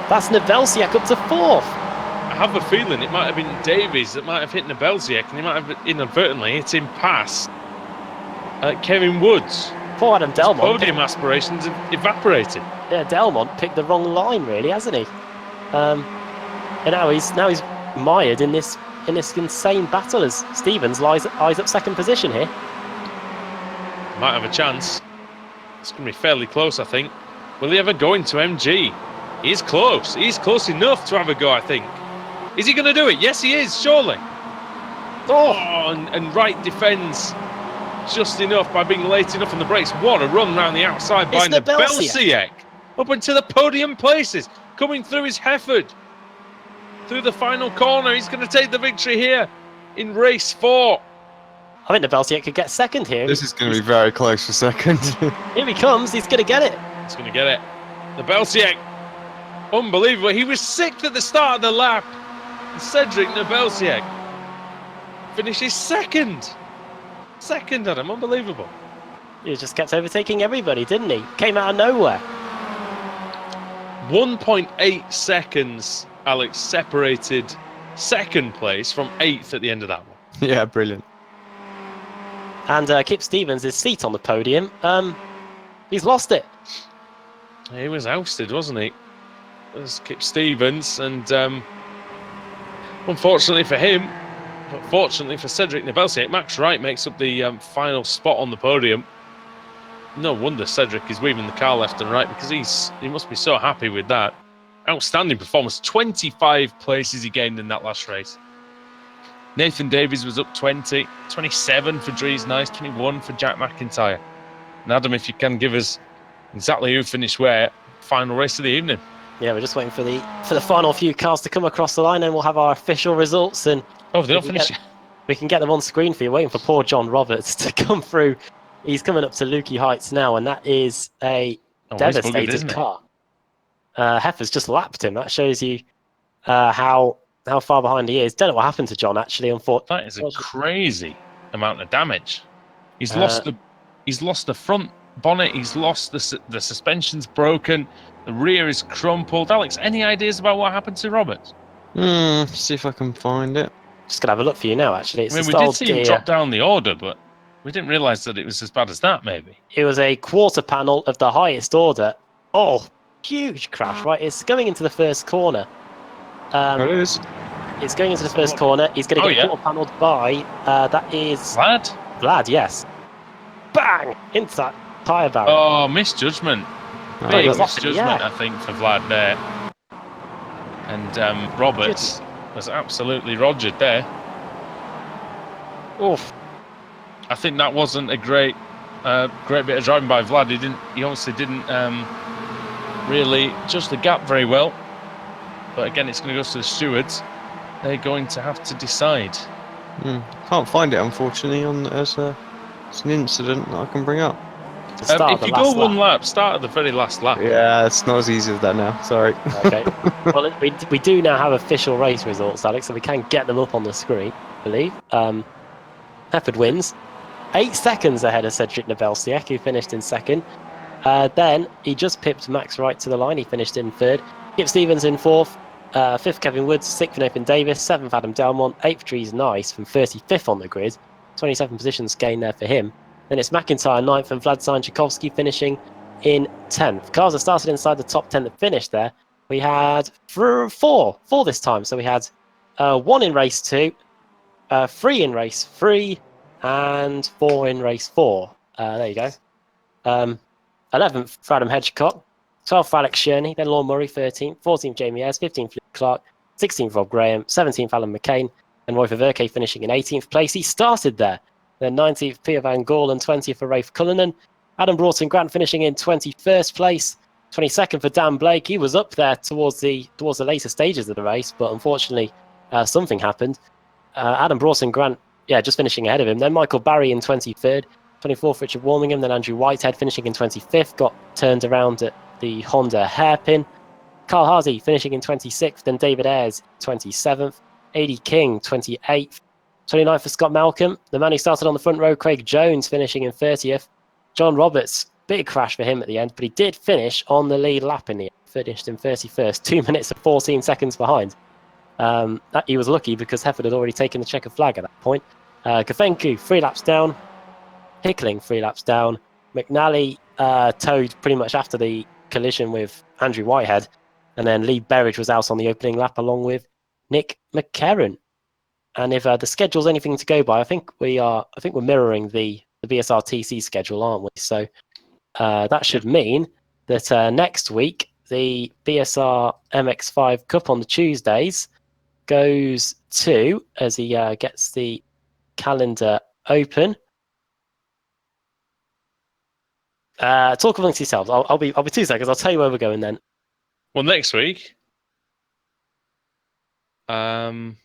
That's Nebelsiak up to 4th. I have a feeling it might have been Davies that might have hit Nebelsiak, and he might have inadvertently hit him past Kevin Woods. Poor Adam Delmont. His podium aspirations have evaporated. Yeah, Delmont picked the wrong line, really, hasn't he? And now he's mired in this insane battle as Stevens eyes up second position here. Might have a chance. It's going to be fairly close, I think. Will he ever go into MG? He's close. He's close enough to have a go, I think. Is he going to do it? Yes, he is, surely. And Wright defends just enough by being late enough on the brakes. What a run round the outside by Nebelsiak. Up into the podium places. Coming through his Hefford. Through the final corner. He's going to take the victory here in race 4. I think Nebelsiak could get second here. This is going to be very close for second. Here he comes. He's going to get it. He's going to get it. Nebelsiak. Unbelievable. He was 6th at the start of the lap. Cedric Nebelsiak finishes second. Second, Adam. Unbelievable. He just kept overtaking everybody, didn't he? Came out of nowhere. 1.8 seconds, Alex, separated second place from 8th at the end of that one. Yeah, brilliant. And Kip Stevens' seat on the podium, he's lost it. He was ousted, wasn't he? It was Kip Stevens, and unfortunately for him, but fortunately for Cedric Nebelsiak, Max Wright makes up the final spot on the podium. No wonder Cedric is weaving the car left and right, because he must be so happy with that. Outstanding performance. 25 places he gained in that last race. Nathan Davies was up 20, 27 for Dries Nice, 21 for Jack McIntyre. And Adam, if you can give us exactly who finished where, final race of the evening. Yeah, we're just waiting for the final few cars to come across the line, and we'll have our official results. And they're not finished yet. We can get them on screen for you. Waiting for poor John Roberts to come through. He's coming up to Lukey Heights now, and that is a devastated car. Heffer's just lapped him. That shows you how far behind he is. Don't know what happened to John, actually, unfortunately. That is a crazy amount of damage. He's lost the front bonnet. He's lost the suspension's broken. The rear is crumpled. Alex, any ideas about what happened to Roberts? See if I can find it. Just gonna have a look for you now. Actually, we did see him drop down the order, but we didn't realise that it was as bad as that. Maybe it was a quarter panel of the highest order. Oh, huge crash! Right, it's going into the first corner. It is. It's going into the first corner. He's going to get quarter panelled by that is Vlad. Vlad, yes. bang! Into that tyre barrier. Oh, misjudgment. Oh, Big was off in the misjudgment, air. I think, for Vlad there. And Roberts was absolutely rogered there. Oof. I think that wasn't a great bit of driving by Vlad. He obviously didn't really judge the gap very well. But again, it's going to go to the stewards. They're going to have to decide. Can't find it, unfortunately, as an incident that I can bring up. To start If the you go last one lap. lap, start at the very last lap. Yeah, it's not as easy as that now. Sorry. Okay. Well, we do now have official race results, Alex, so we can get them up on the screen, I believe. Hefford wins. 8 seconds ahead of Cedric Novelsiak, who finished in second. Then he just pipped Max Wright to the line. He finished in third. Kip Stevens in fourth. Fifth, Kevin Woods. Sixth, Nathan Davis. Seventh, Adam Delmont. Eighth, Dries Nice from 35th on the grid. 27 positions gained there for him. Then it's McIntyre, 9th, and Vlad Tchaikovsky finishing in 10th. Cars that started inside the top 10 that finished there. We had four this time. So we had 1 in race 2, 3 in race 3, and 4 in race 4. There you go. 11th for Adam Hedgecock, 12th for Alex Sherney, then Lorne Murray 13th, 14th Jamie Ayres, 15th Luke Clark, 16th Rob Graham, 17th Alan McCain, and Roy Verke finishing in 18th place. He started there. Then 19th Peter Van Gaal and 20th for Rafe Cullinan. Adam Broughton Grant finishing in 21st place. 22nd for Dan Blake. He was up there towards the later stages of the race, but unfortunately something happened. Adam Broughton Grant, just finishing ahead of him. Then Michael Barry in 23rd. 24th, Richard Warmingham, then Andrew Whitehead finishing in 25th, got turned around at the Honda hairpin. Carl Hardy finishing in 26th, then David Ayres 27th, A.D. King 28th, 29th for Scott Malcolm, the man who started on the front row, Craig Jones finishing in 30th, John Roberts, big crash for him at the end, but he did finish on the lead lap in the end, finished in 31st, 2 minutes and 14 seconds behind. He was lucky because Hefford had already taken the checkered flag at that point. Kafenku, 3 laps down, Hickling 3 laps down. McNally towed pretty much after the collision with Andrew Whitehead. And then Lee Berridge was out on the opening lap along with Nick McCarron. And if the schedule's anything to go by, I think we're mirroring the BSR TC schedule, aren't we? So that should mean that next week, the BSR MX5 Cup on the Tuesdays goes to, as he gets the calendar open, talk amongst yourselves. I'll be 2 seconds. I'll tell you where we're going then. Well, next week, did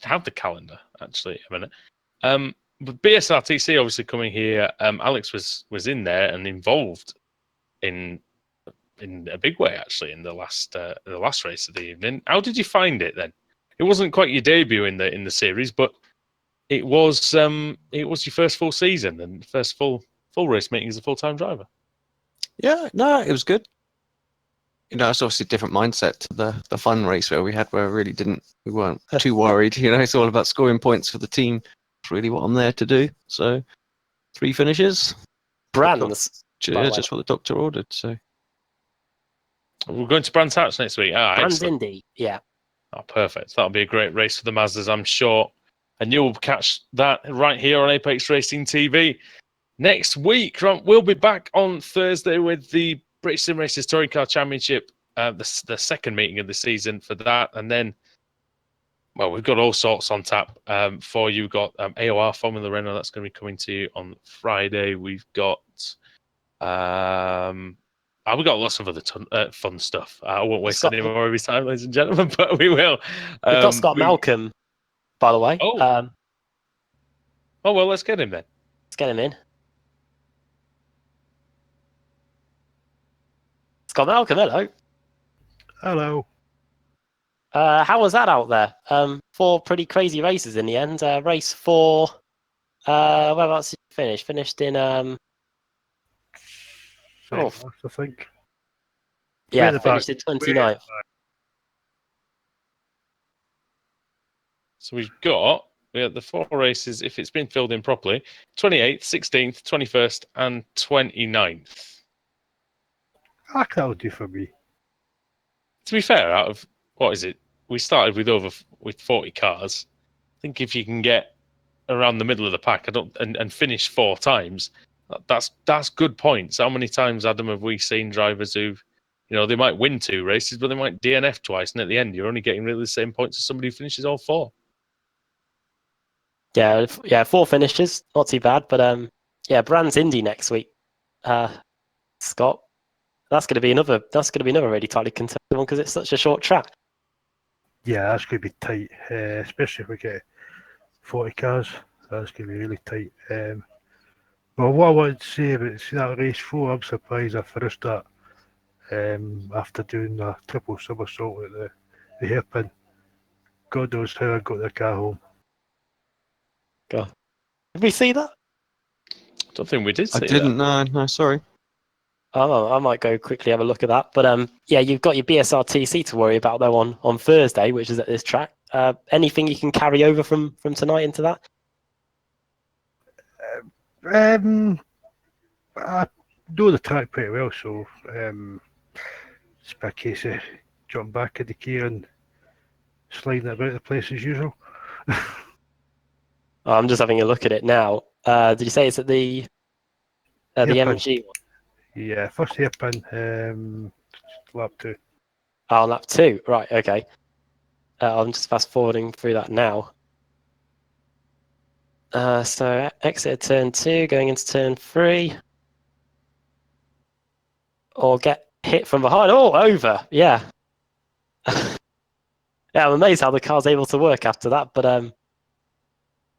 have the calendar actually a minute. But BSRTC obviously coming here. Alex was in there and involved in a big way actually in the last race of the evening. How did you find it then? It wasn't quite your debut in the series, but it was your first full season and first full race meeting as a full-time driver. Yeah, no, it was good. It's obviously a different mindset to the fun race where we weren't too worried. It's all about scoring points for the team. It's really what I'm there to do. So 3 finishes. Brands. Just what the doctor ordered. So we're going to Brands Hatch next week. Brands Indy, yeah. Oh, perfect. That'll be a great race for the Mazdas, I'm sure. And you'll catch that right here on Apex Racing TV. Next week, we'll be back on Thursday with the British Sim Racers Touring Car Championship, the second meeting of the season for that. And then, well, we've got all sorts on tap for you. We've got AOR Formula Renault, that's going to be coming to you on Friday. We've got we've got lots of other fun stuff. I won't waste any more of your time, ladies and gentlemen, but we will. We've got Scott Malcolm, by the way. Oh, well, let's get him then. Let's get him in. Scott Malcolm, hello. Hello. How was that out there? 4 pretty crazy races in the end. Race 4, whereabouts did you finish? Finished in I think. Yeah, finished in 29th. So we had the 4 races, if it's been filled in properly, 28th, 16th, 21st, and 29th. That'll do for me. To be fair, out of, what is it? We started with 40 cars. I think if you can get around the middle of the pack, and finish 4 times. That's good points. How many times, Adam, have we seen drivers who've, they might win 2 races, but they might DNF twice, and at the end, you're only getting really the same points as somebody who finishes all 4. Yeah, 4 finishes, not too bad. But Brands Indy next week. Scott, that's going to be another really tightly contested one because it's such a short track. Yeah, that's going to be tight, especially if we get 40 cars. That's going to be really tight. Well, what I wanted to say about that race 4, I'm surprised I finished that after doing a triple somersault at the hairpin. God knows how I got the car home. God, did we see that? I don't think we did see I didn't. No, sorry. Oh, I might go quickly have a look at that. But you've got your BSR TC to worry about though on Thursday, which is at this track. Anything you can carry over from tonight into that? I know the track pretty well, so it's a case of jumping back in the gear and sliding about the place as usual. I'm just having a look at it now. Did you say it's at the MG one? Yeah, first hairpin, lap 2. Oh, lap 2. Right, okay. I'm just fast forwarding through that now. So exit turn 2, going into turn 3. Or get hit from behind. Oh, over. Yeah. Yeah, I'm amazed how the car's able to work after that. But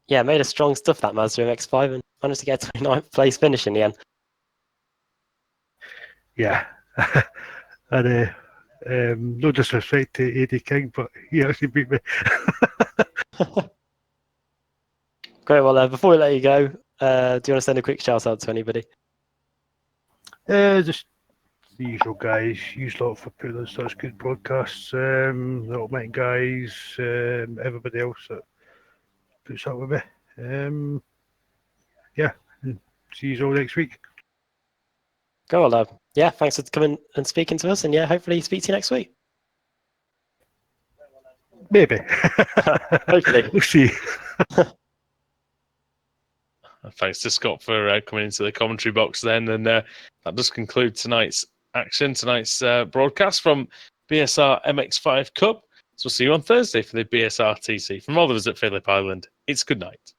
made a strong stuff, that Mazda MX5, and managed to get a 29th place finish in the end. Yeah. And no disrespect to AD King, but he actually beat me. Great. Well, before we let you go, do you want to send a quick shout out to anybody? Just the usual guys. Use a lot for putting on such good broadcasts. The Automatic guys, everybody else that puts up with me. Yeah, and see you all next week. Go on, yeah, thanks for coming and speaking to us, and hopefully speak to you next week. Maybe. Hopefully. We'll see. Thanks to Scott for coming into the commentary box then. And that does conclude tonight's broadcast from BSR MX5 Cup. So we'll see you on Thursday for the BSR TC. From all of us at Phillip Island, it's good night.